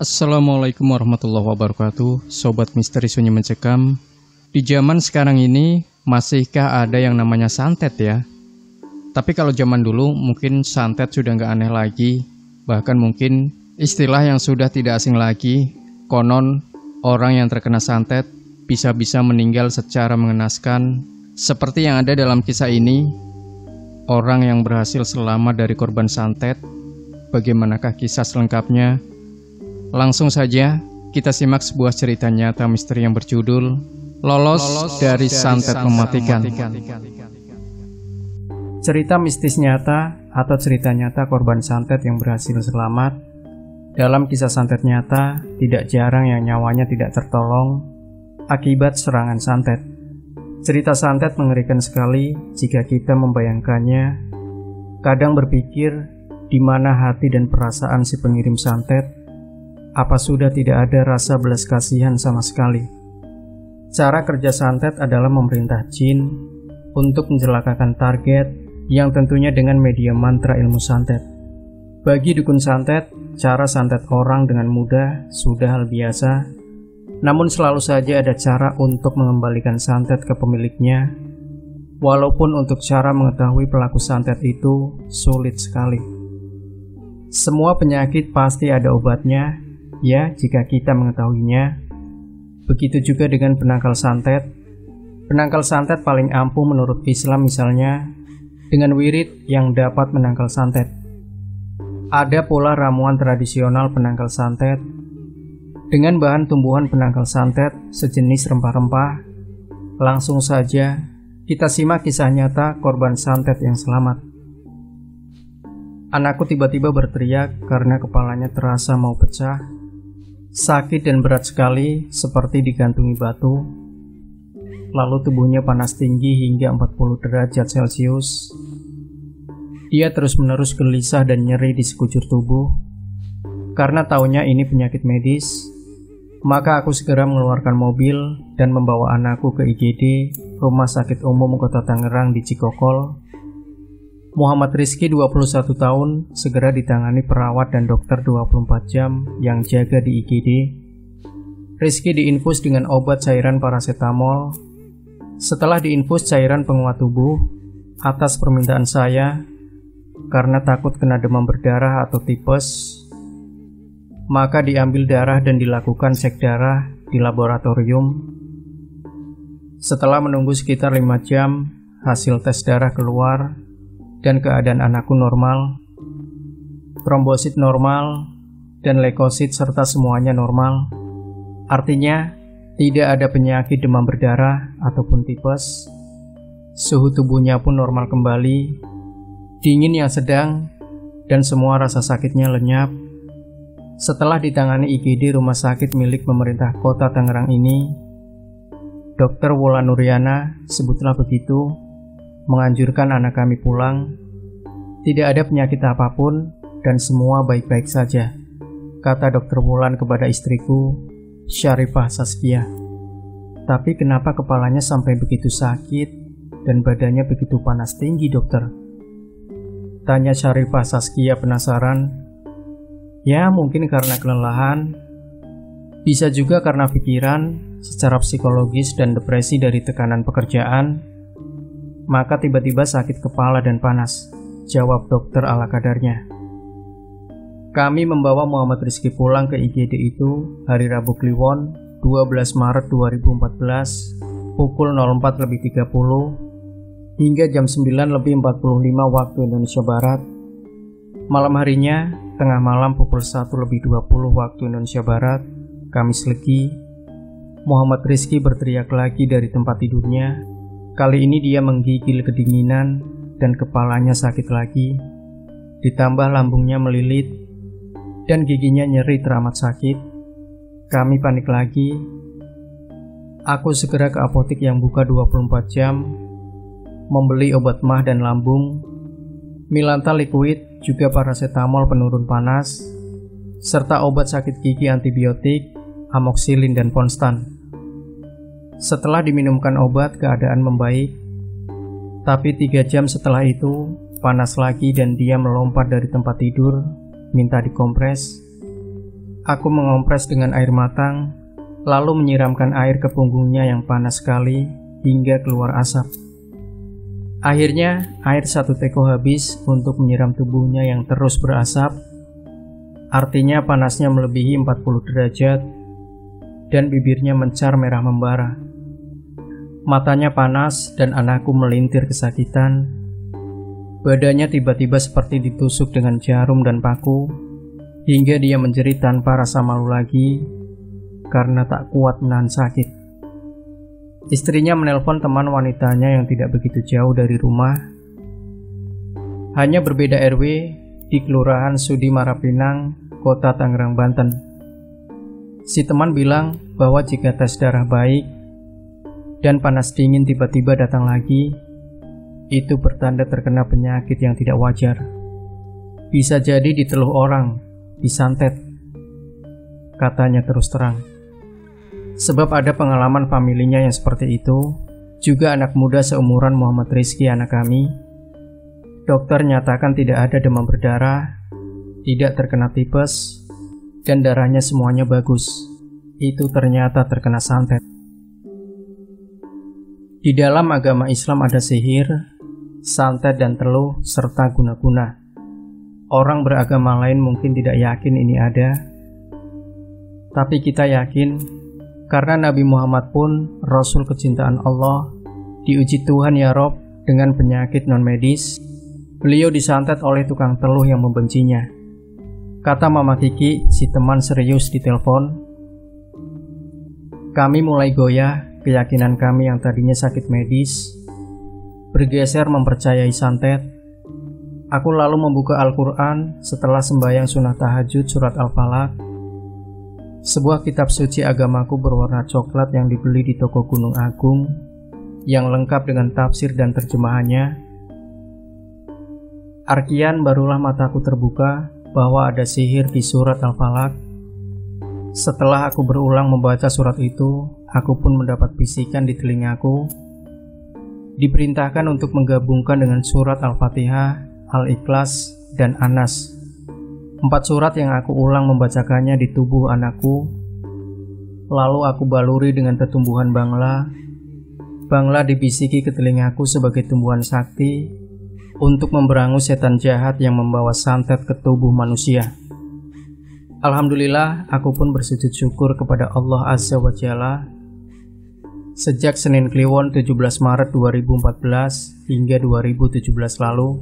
Assalamualaikum warahmatullahi wabarakatuh, Sobat Misteri Sunyi Mencekam. Di zaman sekarang ini, masihkah ada yang namanya santet ya? Tapi kalau zaman dulu, mungkin santet sudah nggak aneh lagi. Bahkan mungkin istilah yang sudah tidak asing lagi. Konon, orang yang terkena santet bisa-bisa meninggal secara mengenaskan. Seperti yang ada dalam kisah ini, orang yang berhasil selamat dari korban santet. Bagaimanakah kisah selengkapnya? Langsung saja kita simak sebuah cerita nyata misteri yang berjudul Lolos dari Santet Mematikan. Cerita mistis nyata atau cerita nyata korban santet yang berhasil selamat. Dalam kisah santet nyata, tidak jarang yang nyawanya tidak tertolong akibat serangan santet. Cerita santet mengerikan sekali jika kita membayangkannya. Kadang berpikir di mana hati dan perasaan si pengirim santet. Apa sudah tidak ada rasa belas kasihan sama sekali? Cara kerja santet adalah memerintah jin untuk mencelakakan target yang tentunya dengan media mantra ilmu santet. Bagi dukun santet, cara santet orang dengan mudah sudah hal biasa. Namun selalu saja ada cara untuk mengembalikan santet ke pemiliknya. Walaupun untuk cara mengetahui pelaku santet itu sulit sekali. Semua penyakit pasti ada obatnya. Ya, jika kita mengetahuinya. Begitu juga dengan penangkal santet. Penangkal santet paling ampuh menurut Islam misalnya dengan wirid yang dapat menangkal santet. Ada pula ramuan tradisional penangkal santet dengan bahan tumbuhan penangkal santet sejenis rempah-rempah. Langsung saja kita simak kisah nyata korban santet yang selamat. Anakku tiba-tiba berteriak karena kepalanya terasa mau pecah. Sakit dan berat sekali, seperti digantungi batu. Lalu tubuhnya panas tinggi hingga 40 derajat Celcius. Dia terus-menerus gelisah dan nyeri di sekujur tubuh. Karena taunya ini penyakit medis, maka aku segera mengeluarkan mobil dan membawa anakku ke IGD, Rumah Sakit Umum Kota Tangerang di Cikokol. Muhammad Rizky 21 tahun segera ditangani perawat dan dokter 24 jam yang jaga di IGD. Rizky diinfus dengan obat cairan paracetamol. Setelah diinfus cairan penguat tubuh atas permintaan saya karena takut kena demam berdarah atau tipes, maka diambil darah dan dilakukan cek darah di laboratorium. Setelah menunggu sekitar 5 jam, hasil tes darah keluar dan keadaan anakku normal, trombosit normal, dan leukosit serta semuanya normal. Artinya, tidak ada penyakit demam berdarah ataupun tipes. Suhu tubuhnya pun normal kembali, dingin yang sedang, dan semua rasa sakitnya lenyap. Setelah ditangani IGD rumah sakit milik pemerintah kota Tangerang ini, Dr. Wulan Nuriana, sebutlah begitu, menganjurkan anak kami pulang. Tidak ada penyakit apapun dan semua baik-baik saja, kata Dr. Wulan kepada istriku, Syarifah Saskia. Tapi kenapa kepalanya sampai begitu sakit dan badannya begitu panas tinggi, dokter? Tanya Syarifah Saskia penasaran. Ya, mungkin karena kelelahan, bisa juga karena pikiran, secara psikologis dan depresi dari tekanan pekerjaan. Maka tiba-tiba sakit kepala dan panas, jawab dokter ala kadarnya. Kami membawa Muhammad Rizky pulang ke IGD itu hari Rabu Kliwon 12 Maret 2014 pukul 04.30 hingga jam 9.45 waktu Indonesia Barat. Malam harinya, tengah malam pukul 1.20 waktu Indonesia Barat, Kamis Legi, Muhammad Rizky berteriak lagi dari tempat tidurnya. Kali ini dia menggigil kedinginan dan kepalanya sakit lagi. Ditambah lambungnya melilit dan giginya nyeri teramat sakit. Kami panik lagi. Aku segera ke apotik yang buka 24 jam, membeli obat mah dan lambung, Milanta liquid, juga paracetamol penurun panas, serta obat sakit gigi antibiotik, amoxicillin dan Ponstan. Setelah diminumkan obat, keadaan membaik. Tapi 3 jam setelah itu, panas lagi dan dia melompat dari tempat tidur, minta dikompres. Aku mengompres dengan air matang, lalu menyiramkan air ke punggungnya yang panas sekali hingga keluar asap. Akhirnya, air 1 teko habis untuk menyiram tubuhnya yang terus berasap. Artinya panasnya melebihi 40 derajat dan bibirnya mencar merah membara. Matanya panas dan anakku melintir kesakitan. Badannya tiba-tiba seperti ditusuk dengan jarum dan paku, hingga dia menjerit tanpa rasa malu lagi karena tak kuat menahan sakit. Istrinya menelpon teman wanitanya yang tidak begitu jauh dari rumah. Hanya berbeda RW di Kelurahan Sudi Marapinang, Kota Tangerang, Banten. Si teman bilang bahwa jika tes darah baik dan panas dingin tiba-tiba datang lagi, itu bertanda terkena penyakit yang tidak wajar. Bisa jadi diteluh orang, disantet, katanya terus terang. Sebab ada pengalaman familinya yang seperti itu, juga anak muda seumuran Muhammad Rizky anak kami. Dokter nyatakan tidak ada demam berdarah, tidak terkena tipes, dan darahnya semuanya bagus. Itu ternyata terkena santet. Di dalam agama Islam ada sihir, santet dan teluh, serta guna-guna. Orang beragama lain mungkin tidak yakin ini ada, tapi kita yakin karena Nabi Muhammad pun Rasul kecintaan Allah, diuji Tuhan ya Rob dengan penyakit non-medis. Beliau disantet oleh tukang teluh yang membencinya. Kata Mama Kiki, si teman serius di telepon. Kami mulai goyah, keyakinan kami yang tadinya sakit medis bergeser mempercayai santet. Aku lalu membuka Al-Quran setelah sembahyang sunnah tahajud surat Al-Falaq, sebuah kitab suci agamaku berwarna coklat yang dibeli di toko Gunung Agung, yang lengkap dengan tafsir dan terjemahannya. Arkian barulah mataku terbuka bahwa ada sihir di surat Al-Falaq. Setelah aku berulang membaca surat itu, aku pun mendapat bisikan di telingaku, diperintahkan untuk menggabungkan dengan surat Al-Fatihah, Al-Ikhlas, dan An-Nas. 4 surat yang aku ulang membacakannya di tubuh anakku. Lalu aku baluri dengan tetumbuhan bangla. Bangla dibisiki ke telingaku sebagai tumbuhan sakti untuk memberangus setan jahat yang membawa santet ke tubuh manusia. Alhamdulillah, aku pun bersujud syukur kepada Allah Azza wa Jalla. Sejak Senin Kliwon 17 Maret 2014 hingga 2017 lalu,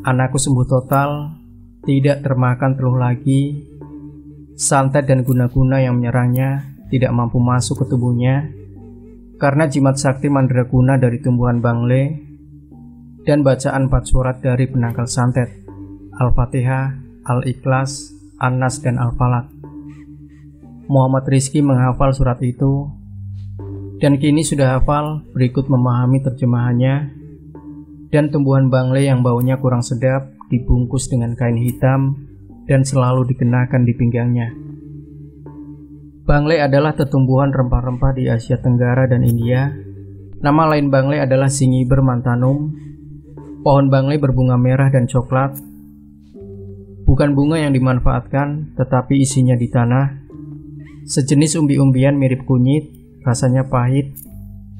anakku sembuh total, tidak termakan teluh lagi. Santet dan guna-guna yang menyerangnya tidak mampu masuk ke tubuhnya karena jimat sakti mandraguna dari tumbuhan bangle dan bacaan 4 surat dari penangkal santet, Al-Fatihah, Al-Ikhlas, An-Nas, dan Al-Falaq. Muhammad Rizky menghafal surat itu dan kini sudah hafal, berikut memahami terjemahannya. Dan tumbuhan bangle yang baunya kurang sedap dibungkus dengan kain hitam dan selalu dikenakan di pinggangnya. Bangle adalah tetumbuhan rempah-rempah di Asia Tenggara dan India. Nama lain bangle adalah Singiber mantanum. Pohon bangle berbunga merah dan coklat. Bukan bunga yang dimanfaatkan, tetapi isinya di tanah. Sejenis umbi-umbian mirip kunyit, rasanya pahit,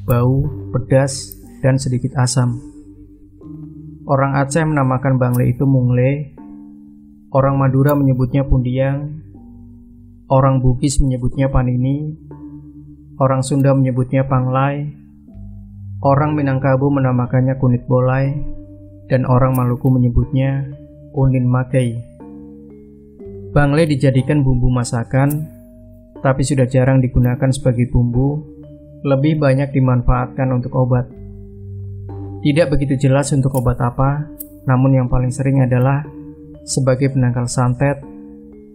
bau, pedas, dan sedikit asam. Orang Aceh menamakan bangle itu mungle, orang Madura menyebutnya pundiang, orang Bugis menyebutnya panini, orang Sunda menyebutnya panglai, orang Minangkabau menamakannya kunit bolai, dan orang Maluku menyebutnya unin makei. Bangle dijadikan bumbu masakan, tapi sudah jarang digunakan sebagai bumbu, lebih banyak dimanfaatkan untuk obat. Tidak begitu jelas untuk obat apa, namun yang paling sering adalah sebagai penangkal santet.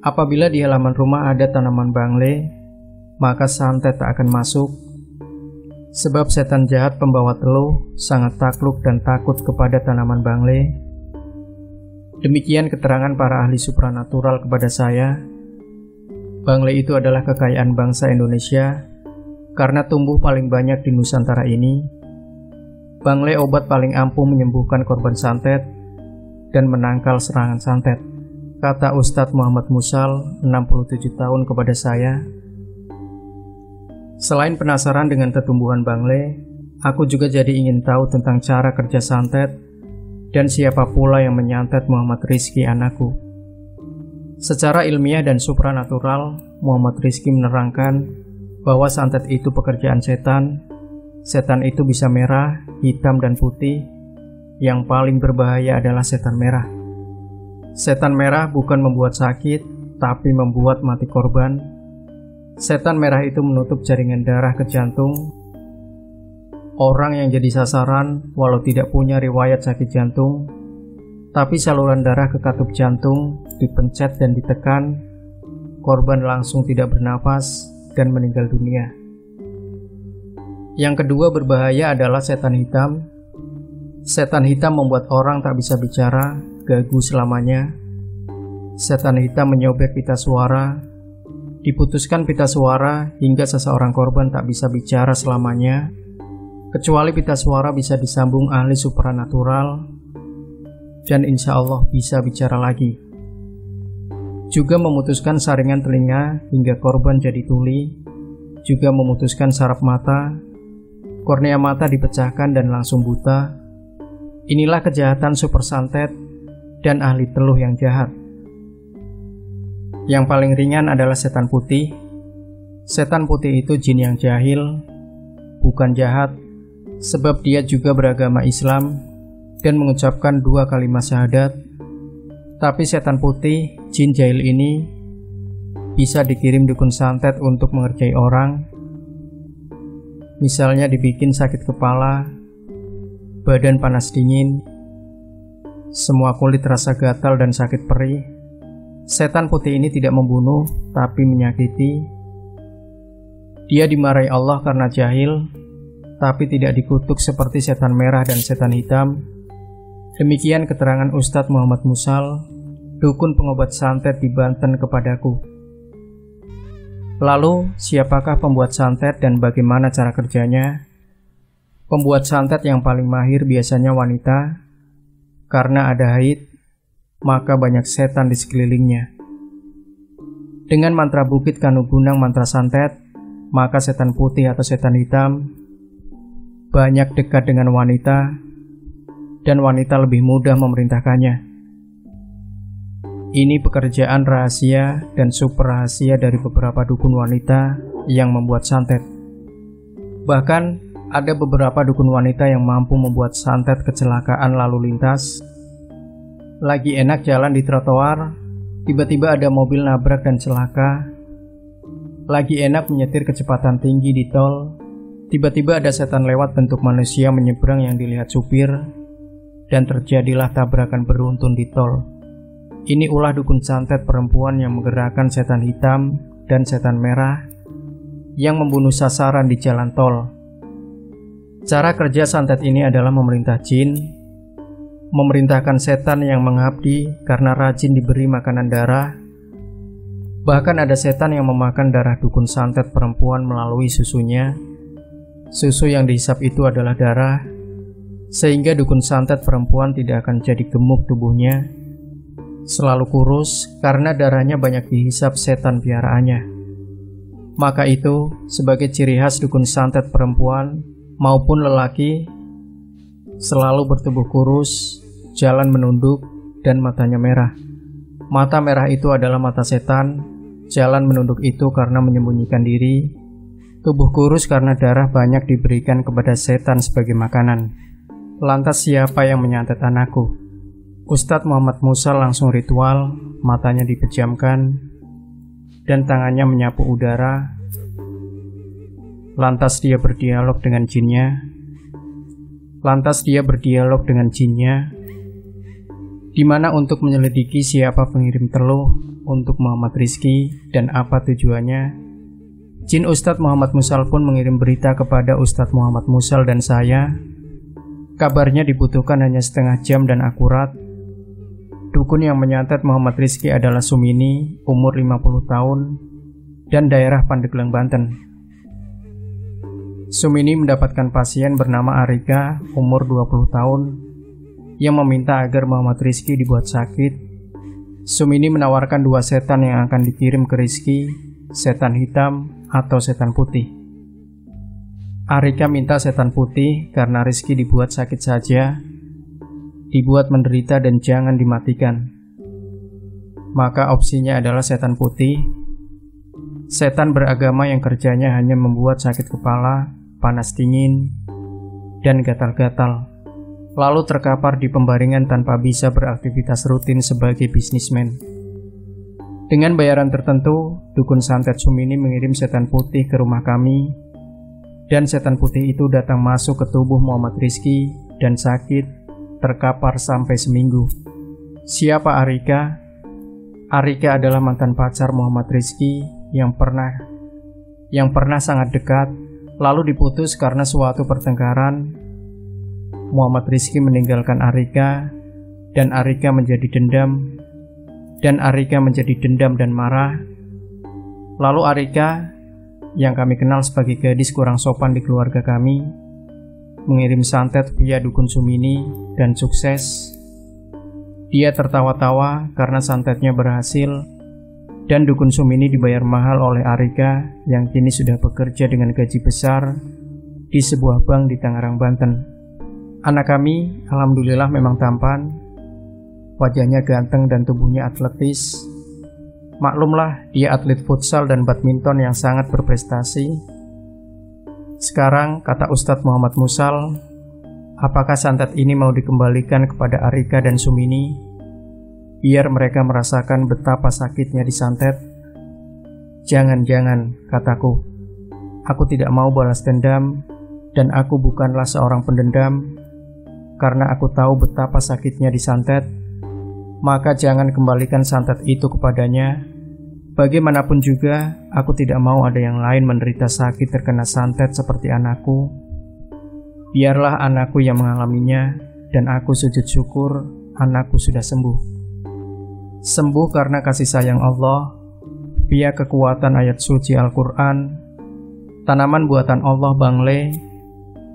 Apabila di halaman rumah ada tanaman bangle, maka santet tak akan masuk. Sebab setan jahat pembawa teluh sangat takluk dan takut kepada tanaman bangle. Demikian keterangan para ahli supranatural kepada saya. Bangle itu adalah kekayaan bangsa Indonesia karena tumbuh paling banyak di Nusantara ini. Bangle obat paling ampuh menyembuhkan korban santet dan menangkal serangan santet. kata Ustadz Muhammad Musal, 67 tahun kepada saya. Selain penasaran dengan tetumbuhan bangle, aku juga jadi ingin tahu tentang cara kerja santet dan siapa pula yang menyantet Muhammad Rizky anakku. Secara ilmiah dan supranatural, Muhammad Rizky menerangkan bahwa santet itu pekerjaan setan. Setan itu bisa merah, hitam, dan putih. Yang paling berbahaya adalah setan merah. Setan merah bukan membuat sakit, tapi membuat mati korban. Setan merah itu menutup jaringan darah ke jantung. Orang yang jadi sasaran, walau tidak punya riwayat sakit jantung, tapi saluran darah ke katup jantung dipencet dan ditekan, korban langsung tidak bernapas dan meninggal dunia. Yang kedua berbahaya adalah setan hitam. Setan hitam membuat orang tak bisa bicara, gagu selamanya. Setan hitam menyobek pita suara, diputuskan pita suara hingga seseorang korban tak bisa bicara selamanya, kecuali pita suara bisa disambung ahli supranatural, dan insya Allah bisa bicara lagi. Juga memutuskan saringan telinga hingga korban jadi tuli, juga memutuskan saraf mata, kornea mata dipecahkan dan langsung buta. Inilah kejahatan super santet dan ahli teluh yang jahat. Yang paling ringan adalah setan putih. Setan putih itu jin yang jahil, bukan jahat, sebab dia juga beragama Islam dan mengucapkan 2 kalimat syahadat. Tapi setan putih, jin jahil ini, bisa dikirim dukun santet untuk mengerjai orang. Misalnya dibikin sakit kepala, badan panas dingin, semua kulit terasa gatal dan sakit perih. Setan putih ini tidak membunuh, tapi menyakiti. Dia dimarahi Allah karena jahil, tapi tidak dikutuk seperti setan merah dan setan hitam. Demikian keterangan Ustadz Muhammad Musal, dukun pengobat santet di Banten kepadaku. Lalu, siapakah pembuat santet dan bagaimana cara kerjanya? Pembuat santet yang paling mahir biasanya wanita. Karena ada haid, maka banyak setan di sekelilingnya. Dengan mantra Bukit Kanugunang mantra santet, maka setan putih atau setan hitam banyak dekat dengan wanita, dan wanita lebih mudah memerintahkannya. Ini pekerjaan rahasia dan super rahasia dari beberapa dukun wanita yang membuat santet. Bahkan ada beberapa dukun wanita yang mampu membuat santet kecelakaan lalu lintas. Lagi enak jalan di trotoar, tiba-tiba ada mobil nabrak dan celaka. Lagi enak menyetir kecepatan tinggi di tol, tiba-tiba ada setan lewat bentuk manusia menyeberang yang dilihat supir, dan terjadilah tabrakan beruntun di tol. Ini ulah dukun santet perempuan yang menggerakkan setan hitam dan setan merah yang membunuh sasaran di jalan tol. Cara kerja santet ini adalah memerintah jin, memerintahkan setan yang mengabdi karena rajin diberi makanan darah. Bahkan ada setan yang memakan darah dukun santet perempuan melalui susunya. Susu yang dihisap itu adalah darah, sehingga dukun santet perempuan tidak akan jadi gemuk tubuhnya, selalu kurus karena darahnya banyak dihisap setan piaraannya. Maka itu, sebagai ciri khas dukun santet perempuan maupun lelaki, selalu bertubuh kurus, jalan menunduk, dan matanya merah. Mata merah itu adalah mata setan, jalan menunduk itu karena menyembunyikan diri, tubuh kurus karena darah banyak diberikan kepada setan sebagai makanan. Lantas siapa yang menyantet anakku? Ustadz Muhammad Musal langsung ritual, matanya dipejamkan, dan tangannya menyapu udara. Lantas dia berdialog dengan jinnya. Di mana untuk menyelidiki siapa pengirim teluh untuk Muhammad Rizky dan apa tujuannya. Jin Ustadz Muhammad Musal pun mengirim berita kepada Ustadz Muhammad Musal dan saya. Kabarnya dibutuhkan hanya setengah jam dan akurat. Dukun yang menyantet Muhammad Rizky adalah Sumini, umur 50 tahun, dan daerah Pandeglang, Banten. Sumini mendapatkan pasien bernama Arika, umur 20 tahun, yang meminta agar Muhammad Rizky dibuat sakit, Sumini menawarkan 2 setan yang akan dikirim ke Rizky, setan hitam atau setan putih. Arika minta setan putih karena Rizky dibuat sakit saja, dibuat menderita dan jangan dimatikan. Maka opsinya adalah setan putih, setan beragama yang kerjanya hanya membuat sakit kepala, panas dingin, dan gatal-gatal, lalu terkapar di pembaringan tanpa bisa beraktivitas rutin sebagai bisnismen. Dengan bayaran tertentu, dukun santet Sumini mengirim setan putih ke rumah kami, dan setan putih itu datang masuk ke tubuh Muhammad Rizky dan sakit, terkapar sampai seminggu. Siapa Arika? Arika adalah mantan pacar Muhammad Rizky yang pernah sangat dekat, lalu diputus karena suatu pertengkaran. Muhammad Rizky meninggalkan Arika, dan Arika menjadi dendam dan marah. Lalu Arika, yang kami kenal sebagai gadis kurang sopan di keluarga kami, mengirim santet via dukun Sumini dan sukses. Dia tertawa-tawa karena santetnya berhasil, dan dukun Sumini dibayar mahal oleh Arika yang kini sudah bekerja dengan gaji besar di sebuah bank di Tangerang, Banten. Anak kami alhamdulillah memang tampan, wajahnya ganteng dan tubuhnya atletis. Maklumlah, dia atlet futsal dan badminton yang sangat berprestasi. Sekarang, kata Ustadz Muhammad Musal, apakah santet ini mau dikembalikan kepada Arika dan Sumini, biar mereka merasakan betapa sakitnya disantet? Jangan, kataku. Aku tidak mau balas dendam, dan aku bukanlah seorang pendendam. Karena aku tahu betapa sakitnya disantet, maka jangan kembalikan santet itu kepadanya. Bagaimanapun juga, aku tidak mau ada yang lain menderita sakit terkena santet seperti anakku. Biarlah anakku yang mengalaminya, dan aku sujud syukur anakku sudah sembuh. Sembuh karena kasih sayang Allah, via kekuatan ayat suci Al-Quran, tanaman buatan Allah Bangle,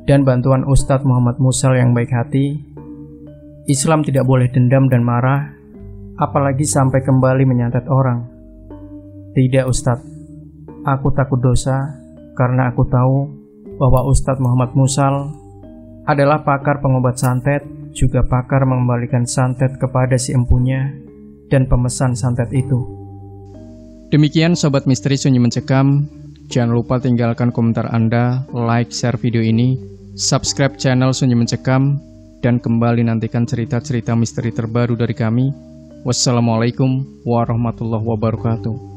dan bantuan Ustadz Muhammad Musal yang baik hati. Islam tidak boleh dendam dan marah, apalagi sampai kembali menyantet orang. Tidak Ustadz, aku takut dosa karena aku tahu bahwa Ustadz Muhammad Musal adalah pakar pengobat santet, juga pakar mengembalikan santet kepada si empunya dan pemesan santet itu. Demikian Sobat Misteri Sunyi Mencekam. Jangan lupa tinggalkan komentar Anda, like, share video ini, subscribe channel Sunyi Mencekam, dan kembali nantikan cerita-cerita misteri terbaru dari kami. Wassalamualaikum warahmatullahi wabarakatuh.